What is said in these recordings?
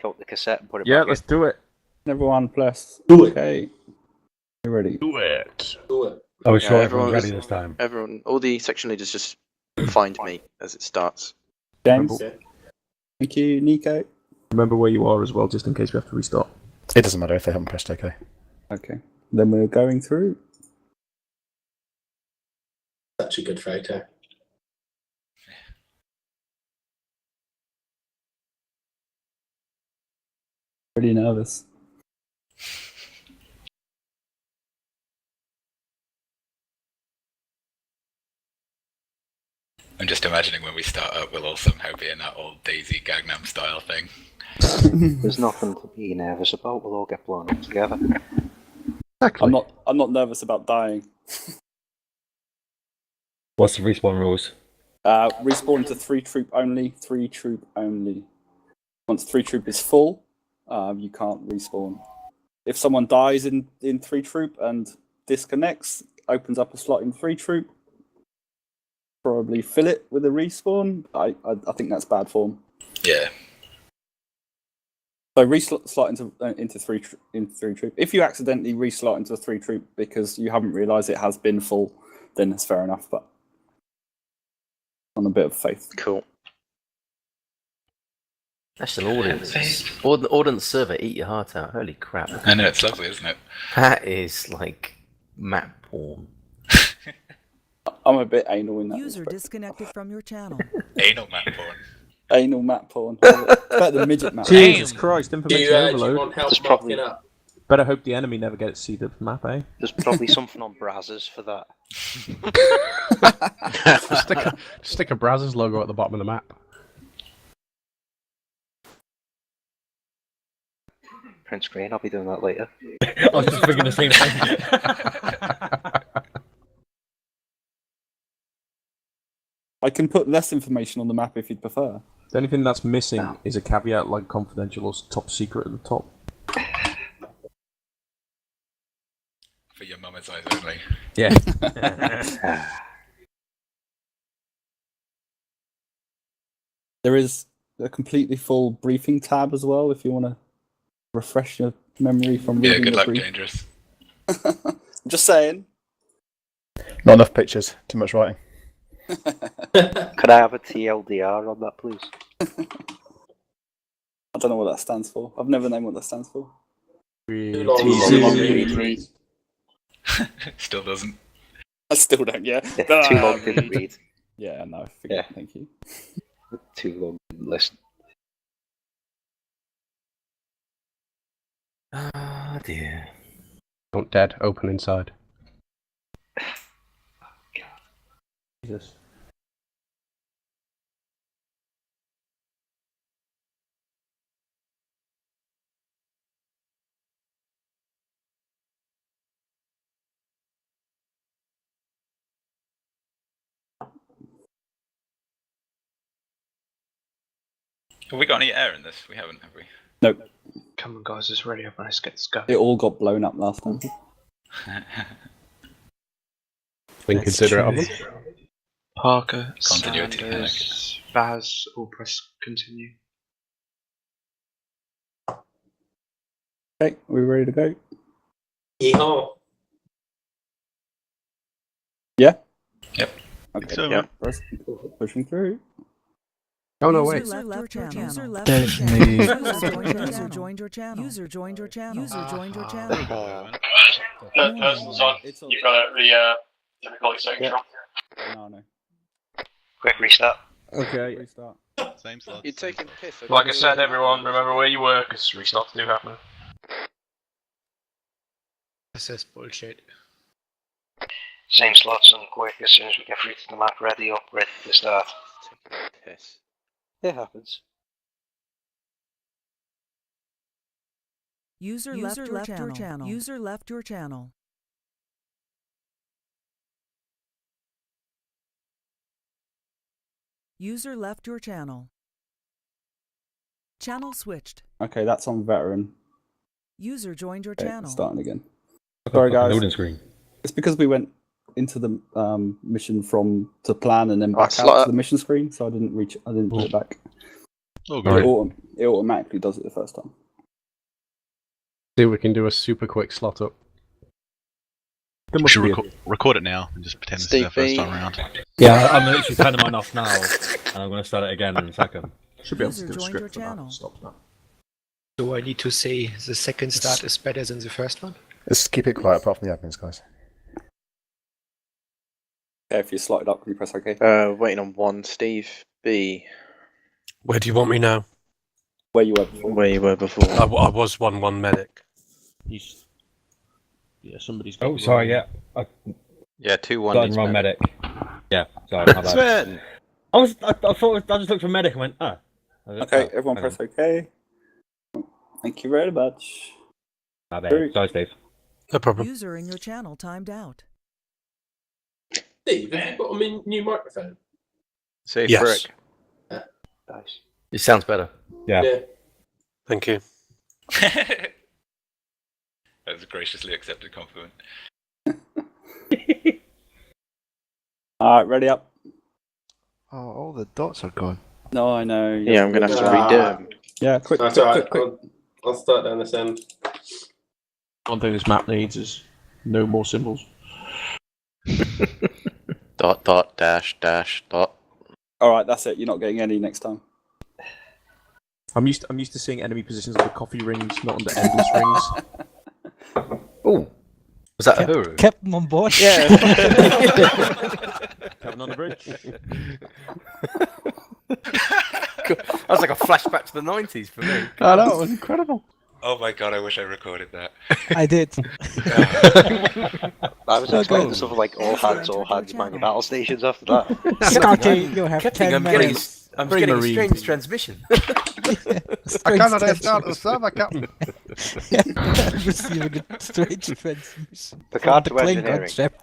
out the cassette and put it Yeah, back let's do it. Everyone, bless. Do it. Okay. You ready? Do it. Do it. I was sure everyone everyone's was- ready this time. Everyone, all the section leaders just find me as it starts. James? Okay. Thank you. Nico? Remember where you are as well, just in case we have to restart. It doesn't matter if they haven't pressed OK. Okay. Then we're going through. Such a good fighter. Pretty nervous. I'm just imagining when we start up, we'll all somehow be in that old Daisy Gangnam style thing. There's nothing to be nervous about. We'll all get blown up together. Exactly. I'm not nervous about dying. What's the respawn rules? Respawn to 3 troop only. 3 troop only. Once 3 troop is full, you can't respawn. If someone dies in 3 troop and disconnects, opens up a slot in 3 troop, probably fill it with a respawn. I think that's bad form. Yeah. So reslot into 3 troop. If you accidentally reslot into a 3 troop because you haven't realised it has been full, then that's fair enough. But on a bit of faith. Cool. That's an ordnance. Ordnance server, eat your heart out. Holy crap. I know, it's lovely, isn't it? That is like map porn. I'm a bit anal in that. User respect. disconnected from your channel. Anal map porn. Anal map porn. It's better than midget map. Jesus Christ, Do information you, do you overload. want help There's probably- marking up? Better hope the enemy never gets to see the map, eh? There's probably something on Brazzers for that. Stick a Brazzers logo at the bottom of the map. Print screen, I'll be doing that later. I was just thinking the same thing. I can put less information on the map if you'd prefer. The only thing that's missing No. is a caveat like confidential or top secret at the top. For your mama's eyes only. Yeah. There is a completely full briefing tab as well if you want to refresh your memory from Yeah, reading good the luck, brief. Dangerous. I'm just saying. Not enough pictures, too much writing. Could I have a TLDR on that, please? I don't know what that stands for. I've never known what that stands for. Too long, Too long read. read. Still doesn't. I still don't, yeah. Yeah, too long didn't read. Yeah, no, Yeah. Thank you. Too long didn't listen. Ah, dear. Don't dead, open inside. Jesus. Have we got any air in this? We haven't, have we? Nope. Come on, guys, it's ready up. Let's get this going. It all got blown up last time. We can consider it. That's Open. Parker, Continuity, Sanders, Baz, all press continue. Okay, we ready to go? Yeehaw. Yeah? Yep. Okay, So, yeah. Pushing through. Oh no, wait. User left your channel. User left There's your channel. me. User joined your channel. User joined your channel. User joined your channel. Third person's on. It's on. You've got the difficulty setting Yeah. from. No. Quick restart. Okay. Restart. Same slot. You're taking piss. Like I said, everyone, remember where you were, because restarts do happen. This is bullshit. Same slots and quick as soon as we get through to the map, ready to start. Taking piss. It happens. User left your channel. User left your channel. User left your channel. Channel switched. Okay, that's on veteran. User joined your Okay, channel. starting again. Sorry, guys. Loading screen. It's because we went into the mission from to plan and then Right, back out slot to the mission screen, so I didn't put it back. It automatically does it the first time. See if we can do a super quick slot up. There We should must be record it now and just pretend this is our first time around. Yeah, I'm literally turning mine off now, and I'm going to start it again in a second. Should be able to User do a joined your script for that. channel. Stop that. Do I need to say the second start is better than the first one? Let's keep it quiet apart from the admins, guys. Okay, if you slot it up, can you press OK? Waiting on one, Steve. B. Where do you want me now? Where you were before. Where you were before. I was 1-1 medic. He's... Yeah, somebody's got Oh, sorry, yeah. Yeah, 2-1. Got wrong medic. Yeah, sorry, my bad. Sven! I thought I just looked for medic and went, ah. Okay, everyone press OK. Thank you very much. My bad. Sorry, Steve. No problem. User in your channel timed out. Steve, have you got a new microphone? Say Yes. frick. Nice. It sounds better. Yeah. Thank you. That was a graciously accepted compliment. Alright, ready up. Oh, all the dots are gone. No, I know. Yeah, I'm going to have to redo them. Yeah, quick, That's quick, alright. quick, quick. I'll start down this end. One thing this map needs is no more symbols. Dot, dot, dash, dash, dot. Alright, that's it. You're not getting any next time. I'm used to seeing enemy positions under coffee rings, not under endless rings. Oh, was that a Huru? Kept them on board. Yeah. Captain on the bridge. That was like a flashback to the 90s for me. I know, it was incredible. Oh my god, I wish I recorded that. I did. I was expecting something like all hands man your battle stations after that. Scotty, you have Captain, 10 I'm getting, minutes. I'm Very getting a marine. strange transmission. I cannot start the server, Captain. Receiving a strange transmission. The card to From the Klingon engineering. ship.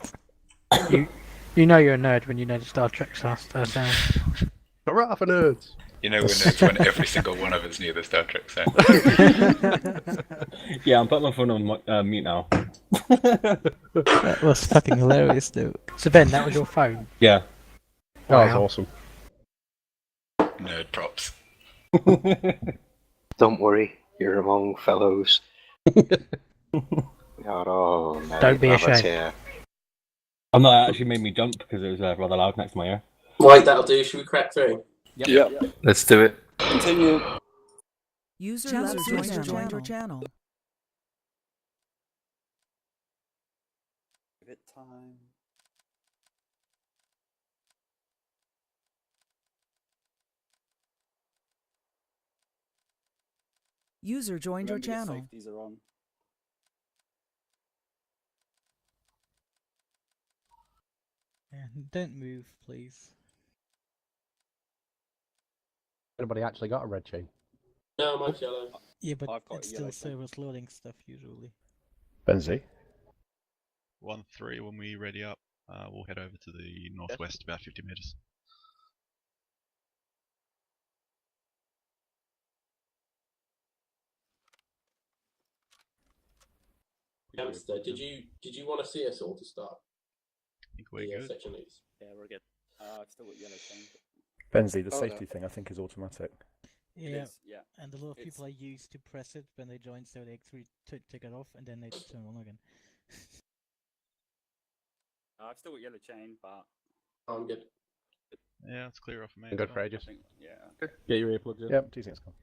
You know you're a nerd when you know the Star Trek sound. Hurrah for nerds. You know, we're nerds when every single one of us knew the Star Trek sound. Yeah, I'm putting my phone on mute now. That was fucking hilarious, though. So Ben, that was your phone? Yeah. That was awesome. Nerd props. Don't worry, you're among fellows. Oh, no, Don't be Rabbit's ashamed. here. I'm not actually made me jump because it was rather loud next to my ear. Right, that'll do. Should we crack through? Yep. Let's do it. Continue. User joined your channel. Give it time. User joined your Remember channel. Safeties are on. Yeah, don't move, please. Anybody actually got a red chain? No, mine's yellow. Yeah, but I've got it's a yellow still chain. service loading stuff usually. Benzie. 1-3 when we ready up. We'll head over to the northwest about 50 meters. Hamster, did you want to see us all to start? I think we're good. Section leads. Yeah, we're good. I've still got yellow chain. Benzie, the Oh, safety no. thing I think is automatic. Yeah, Yeah. and a lot of It's- people are used to press it when they join, so they actually take it off and then they turn on again. I've still got yellow chain, but I'm good. Yeah, it's clear off for me. I'm good for ages. yeah. Get your earplugs in. Yep, 2 seconds gone.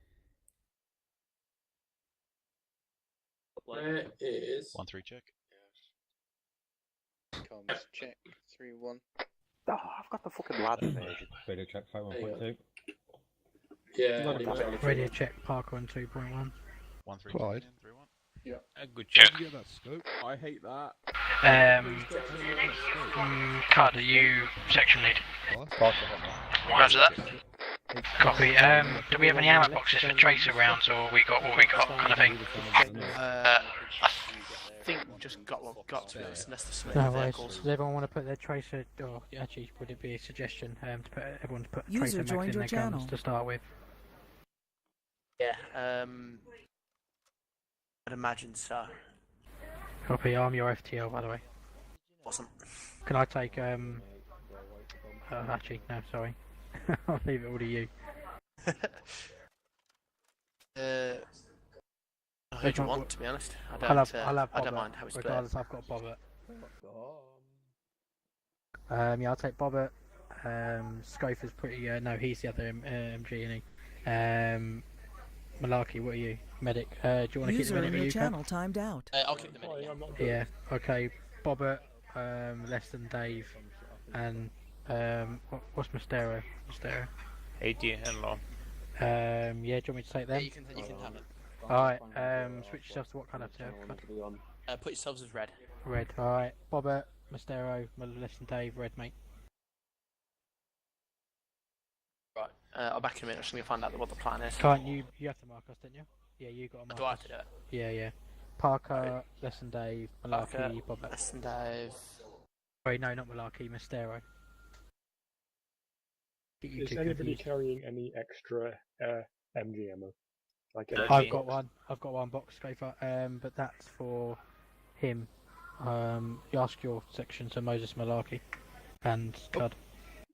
Where is 1-3 check. Comms check. 3-1. Oh, I've got the fucking ladder version. Radio check 51.2. yeah? Radio check Parker on 2.1. 1-3 Clyde. 3-1. Yeah. Good check. Get that scope. I hate that. Card, are you section lead? Roger that. Copy. Do we have any ammo boxes for tracer rounds, or we got what we got kind of thing? I think we just got what we got to be honest, unless there's some No worries. vehicles. Does everyone want to put their tracer, or actually, would it be a suggestion to put everyone to put User tracer mags joined in your their channel. guns to start with? Yeah, I'd imagine so. Copy. I'm your FTL, by the way. Awesome. Can I take actually, no, sorry. I'll leave it all to you. Who do you want, to be honest? I don't, I don't mind how it's split. Regardless, I've got Bobbert. Yeah, I'll take Bobbert. Scofer's pretty. No, he's the other MG, isn't he? Malarkey, what are you? Medic. Do you want to keep the medic? User in your channel timed out. I'll keep the medic. Yeah. Okay. Bobbert, less than Dave, and what's Mystero? Mystero. 80 and long. Yeah. Do you want me to take them? Yeah, you can have it. Alright. Switch yourself to what colour? Put yourselves as red. Red. Alright. Bobbert, Mystero, less than Dave, red, mate. Right. I'll back in a minute. I'm just going to find out what the plan is. Can't you? You have to mark us, didn't you? Yeah, you got to mark us. Do I have to do it? Yeah, yeah. Parker, less than Dave, Malarkey, Bobbert. Less than Dave. Sorry, no, not Malarkey, Mystero. Is anybody carrying any extra MG ammo? Like I've got one box Scofer, but that's for him. You ask your section, so Moses, Malarkey, and Cud.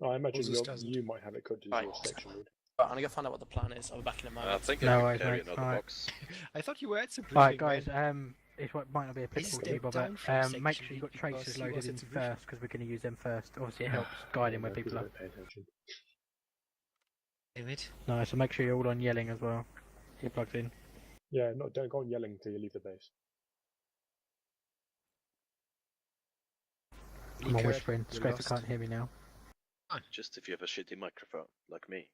I imagine you might have it could do your section lead. Right, I'm gonna go find out what the plan is. I'll be back in a moment. I think No I can carry worries, mate. another box. I thought you were at some Alright, guys. It might not be applicable to you, step down for a Bobbert. Make section sure you've got because tracers he loaded was in at the first, because we're going to use them first. Obviously, it helps guiding where people are. Pay attention. David? No, so make sure you're all on yelling as well. You're plugged in. Yeah, don't go on yelling till you leave the base. I'm on whispering. Scraper can't hear me now. Just if you have a shitty microphone, like me.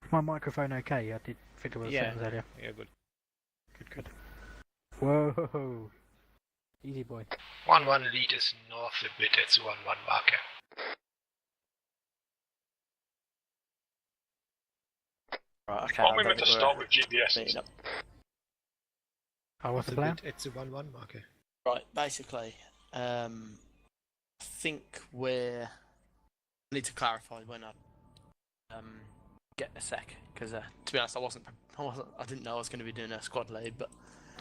Is my microphone okay? I did figure out settings earlier. Yeah, good. Good. Whoa! Easy boy. 1-1 leaders north a bit, it's 1-1 marker. Right, okay. What we meant to start with GPS. Oh, what's the plan? It's a 1-1 marker. Right, basically, I think we need to clarify when I get a sec, because to be honest, I didn't know I was going to be doing a squad lead, but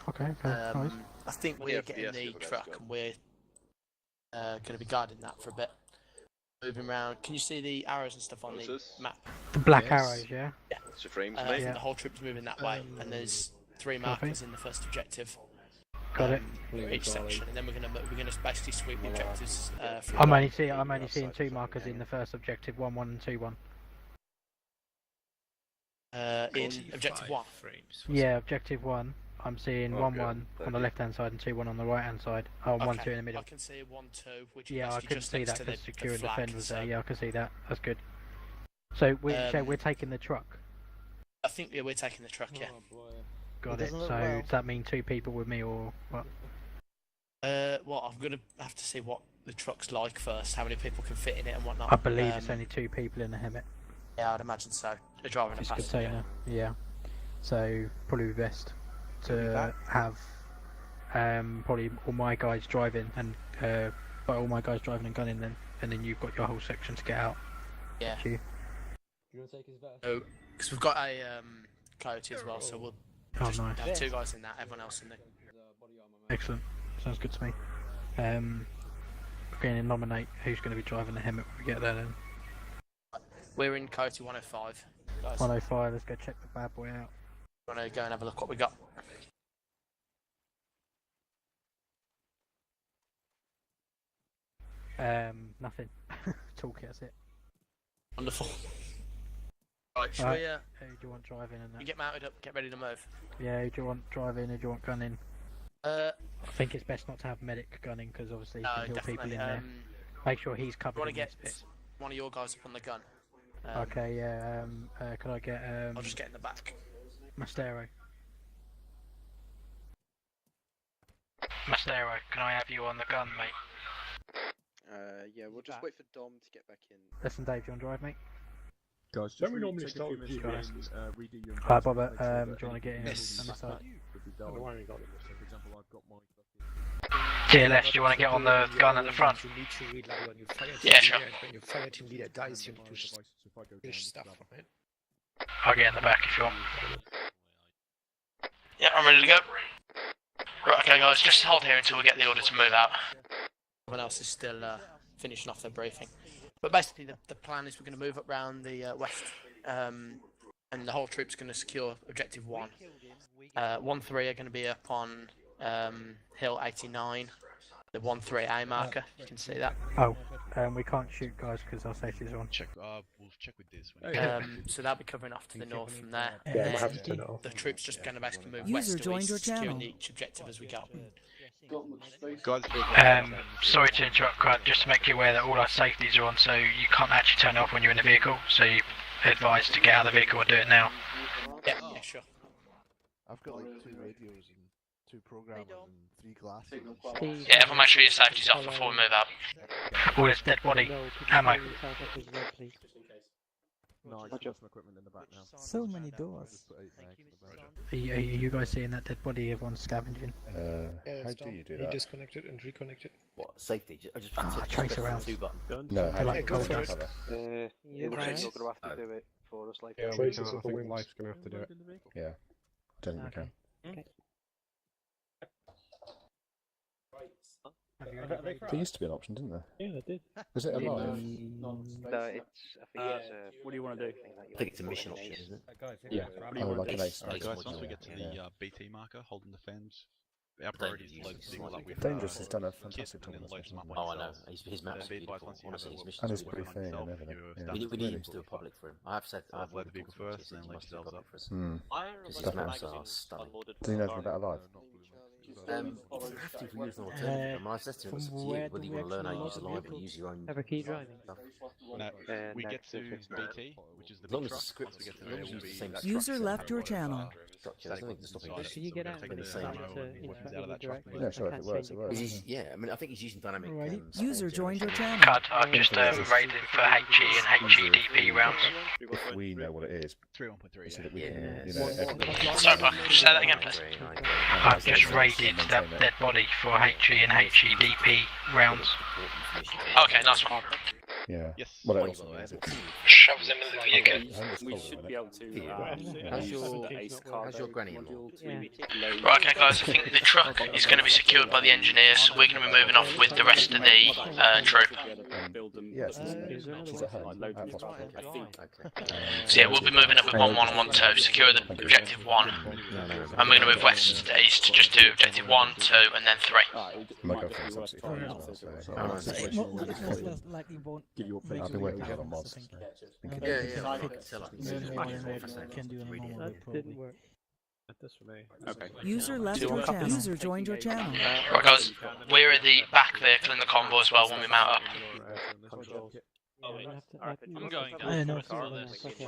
Okay. Nice. I think we're getting the truck and we're going to be guarding that for a bit. Moving around. Can you see the arrows and stuff on the map? The black arrows, yeah. Yeah. It's your frames, I mate. think the whole troop's moving that way, and there's 3 markers in the first objective. Got it. For each section, and then we're gonna basically sweep the objectives. I'm only seeing 2 markers in the first objective, 1-1 and 2-1. In objective 1. Yeah, objective 1. I'm seeing 1-1 on the left hand side and 2-1 on the right hand side. Oh, 1-2 in the middle. I can see 1-2, which Yeah, I is couldn't just see next that to because the secure and flag, defend was there. so- Yeah, I can see that. That's good. So we're taking the truck. I think we're taking the truck. Yeah. Got it. So does that mean 2 people with me or what? Well, I'm gonna have to see what the truck's like first. How many people can fit in it and whatnot. I believe it's only 2 people in the Hemet. Yeah, I'd imagine so. A driver and a It's passenger. container. Yeah. So probably best to have probably all my guys driving and by all my guys driving and gunning then, and then you've got your whole section to get out. Yeah. You. Oh, because we've got a coyote as well, so we'll just nice. have 2 guys in that. Everyone else in the. Excellent. Sounds good to me. We're going to nominate who's going to be driving the Hemet when we get there then. We're in coyote 105. Guys. 105. Let's go check the bad boy out. Want to go and have a look what we got? Nothing. Toolkit, that's it. Wonderful. Right, should we? Who do you want driving and that? You get mounted up, get ready to move. Yeah, who do you want driving? Who do you want gunning? I think it's best not to have medic gunning because obviously you No, can kill people in definitely, there. Make sure he's covered. want to in get this bit. one of your guys up on the gun. Okay, yeah. Could I get I'll just get in the back. Mystero? Mystero, can I have you on the gun, mate? Yeah, we'll just wait for Dom to get back in. Listen, Dave, do you want to drive, mate? Guys, Don't we normally start with you? guys? Redo your Alright, Bobbert, do you want to get in on this side? I don't know why we got them. For example, I've got my TLS, do you want to get on the gun at the front? You need to read like when you fire Yeah, sure. When your fire team leader dies, you need to finish stuff from it. I'll get in the back if you want. Yeah, I'm ready to go. Right, okay guys, just hold here until we get the order to move out. Everyone else is still finishing off their briefing. But basically, the plan is we're going to move up round the west and the whole troop's going to secure objective 1. 1-3 are going to be up on hill 89, the 1-3A marker. You can see that. Oh, we can't shoot guys because our safety's on. Check. We'll check with this. So they'll be covering off to the north from there. Yeah, And I have to then turn it off. the troops just going to basically move User west to joined east, your securing channel. each objective as we go. Sorry to interrupt, Grant, just to make you aware that all our safeties are on, so you can't actually turn it off when you're in the vehicle, so you're advised to get out of the vehicle and do it now. Yeah, sure. I've got like 2 radios and 2 programmers and 3 glasses. Yeah, everyone make sure your safety's off before we move out. Oh, there's dead body. Ammo. No, I got some equipment in the back now. So many doors. Are you guys seeing that dead body everyone's scavenging? How do you do He that? disconnected and reconnected. What, safety? I just trace around. 2 button. No, how do like you go do for it. that? You're going to have to do it for us, like. Yeah, I traces think of the wings. Life's gonna have to do it. Yeah. I don't think we can. There used to be an option, didn't there? Yeah, they did. Was it alive? No, it's. I think it's a. What do you want to do? I think it's a mission option, isn't it? Yeah. Oh, like an ace. Guys, once we get to the BT marker, holding the fans, our priority is to load the signals up with. Dangerous has done a fantastic and job. then load them up Oh, I on know. yourself. His map's Be advised beautiful. once you have Honestly, a- his missions And it's are pretty beautiful. fair and yourself, everything. you Yeah. We need Really. him to do a public for him. I've said I've I've loaded the vehicle talked to him, first he and then must let do a yourselves public up. for us. Hmm. Because his maps are stunning. Do you know anything about Alive? We have to if we use an alternative. I said to him, it's up to you whether you want to learn how to use Alive or use your own Have a key driving. stuff. No, we get to BT, which is the As long big as the truck. script, Once we get to as there, long as you will use be the same that User truck left your set channel. up, structure, there's nothing stopping you. Can you get out taking and the same decide to weapons interact out of with that truck. directly? Yeah, sure, if it works, it works. Yeah, I mean, I think he's using dynamic. Alrighty. sound User joined your generation. channel. Cut, I've just raided for HE and HEDP rounds. If we know what it is, 3.1.3. so that we Yeah. can, you know, everybody. Sorry, Parker, just say that again, please. I've just raided that dead body for HE and HEDP rounds. Okay, nice one. Yeah. Yes. What else is it? Shoves him in the vehicle. We should be able to. How's How's your granny-in-law? Right, okay, guys, I think the truck is going to be secured by the engineers, so we're going to be moving off with the rest of the troop. Yes, she's at home. At hospital. So yeah, we'll be moving up with 1-1 and 1-2, secure the objective 1. And we're going to move west to east to just do objective 1, 2, and then 3. My girlfriend's absolutely fine as well, so... Likely won't Give you make I've been you working look on bad, mods. I think. Yeah, I can tell. Can do any more, That probably. didn't work. That's for me. Okay. User left your channel. User joined your channel. Right, guys, we're at the back vehicle in the convoy as well when we mount up. I'm going I know.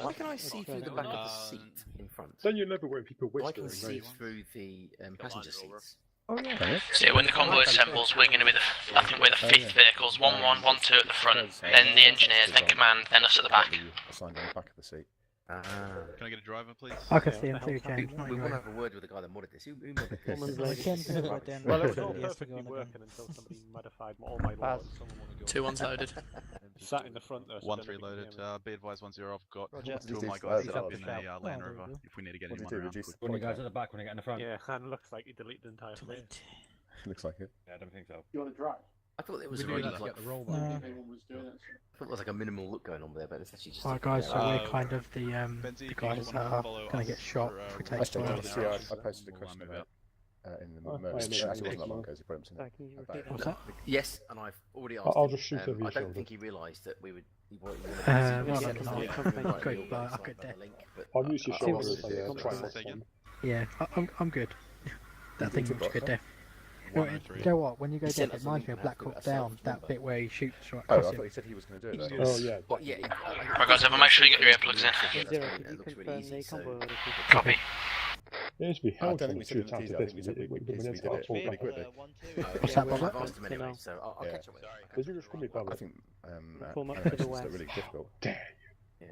Why can I see through the back of the seat in front? Then you never when people I whisper. can see through the passenger seats. Oh yeah. So yeah, when the convoy assembles, we're going to be I think we're the 5th vehicles, 1-1, 1-2 at the front, then the engineers, then command, then us at the back. Assigned on the back of the seat. Can I get a driver, please? I can see him through, James. We want to have a word with the guy that modded this. Who modded this? Woman's I like, can do it down Well, the it was all road, yes, to perfectly go on the working gun. until somebody modified all my laws. Someone wanna go 2 1's loaded. sat in the front there. so 1-3 then they loaded. could hear me. Be advised, 1-0. I've got Roger. 2 of my Reduce guys the- set up in oh, a Land Rover if we need to get What anyone do you do? around. Reduce the When you guys point at the back, when you get in the front. Yeah, and it looks like he deleted the entire thing. out? Looks like it. Yeah, I don't think so. You want to drive? I thought it was We a do really that to like, get the roll No. back. I thought there was like a minimal look going on there, but it's actually just. Alright, guys, so we're kind of the Benzie, if you guys just that wanna are follow going to us get shot for, if we we'll take Actually, fire. see, I posted a We'll question move about in the Oh, merge. I Actually, it wasn't that missed long it. ago, so you put Sorry, can you repeat What's that? that? Yes, and I've already asked. I'll him. just shoot over I your don't shoulder. think he realised that we would. Well, Well, I can Yeah. go, but I could death. I'll use your I shoulder wanted as to do a it. triangle Say again? Yeah, I'm good. That thing looks good death. You 1-3. know what? When you go He dead, sent it us reminds a me link of Black and I have Hawk to do it Down, ourselves, that remember? bit where he shoots right Oh, I across thought him. he said he was going to do it. Oh yeah. Well, yeah. Right, guys, everyone make sure you get your earplugs in. Zero, It can you looks really confirm easy, the so- convoy order, please? Copy. It used to be I hell don't to think we said shoot it out was easy. to I bits. think we said we When did it's it got full pretty back. quickly. What's that, I've Bubba? asked him anyway, so I'll Yeah. catch up with him. Did you just call me I Bubba? think Form up to the animations are west. really difficult. Yeah,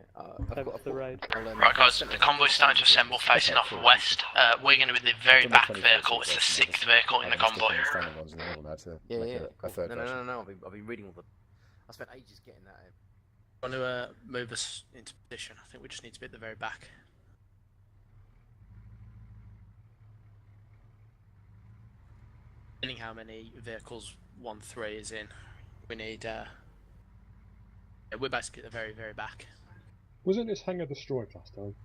Over to the road. Right, guys, the convoy's starting to assemble, facing off west. We're going to be the very back vehicle. It's the 6th vehicle in the convoy. Standing ones in the middle now to Yeah, make yeah. a third No, version. no. I've been reading all the. I spent ages getting that. Want to move us into position? I think we just need to be at the very back. Depending how many vehicles 1-3 is in, we need. Yeah, we're basically at the very, very back. Wasn't this hangar destroyed last time?